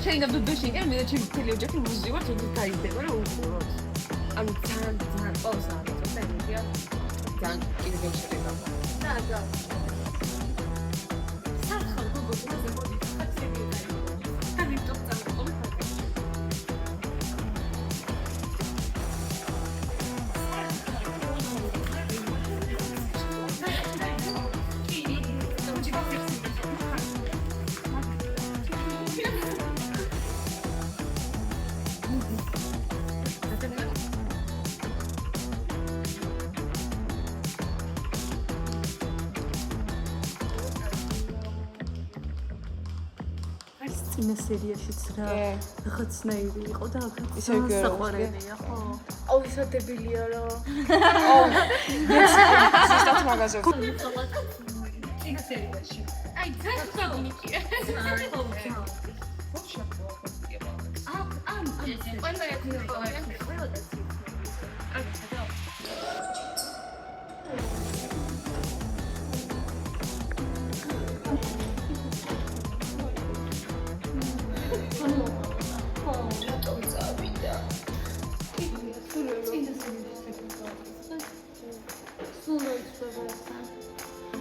შეიძლება ბებეში იქნება, მე და ჩემი მთელი ოჯახი მუსიკა თვითონ გაიზრდება რა უყუროთ. ანუ ძალიან ყოველს არის და იმედია ძალიან კიდევ შეიძლება. და საერთოდ გოგონა ზებოდი ხაცები და ვიტო წამოყოლ წინა სერიაშიც რა რაღაცნაირი იყო და აქაც საყვარელია ხო? აუ ისა დებილია რა. აუ ზუსტად მაგაზე. წინა სერიაში. აი ძაღლი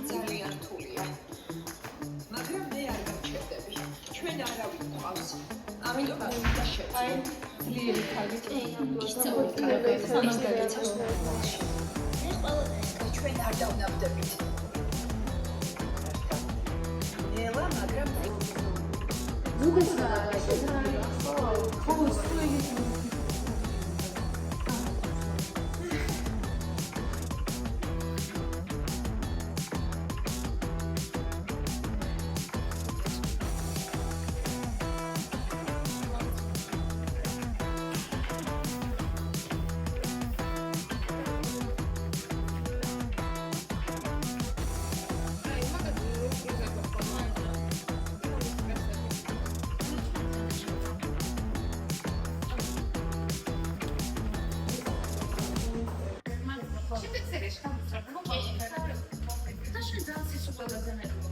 ძალიან რთულია. მაგრამ მე არ გავჩერდები. ჩვენ არავინ გვყავს. ამიტომ უნდა შევწყვეტ. აი, ძლიერი ხალხი. ჩვენ არ დავნებდებით. ელა, მაგრამ Şimdi sereš, kako? Da še danas je super da te ne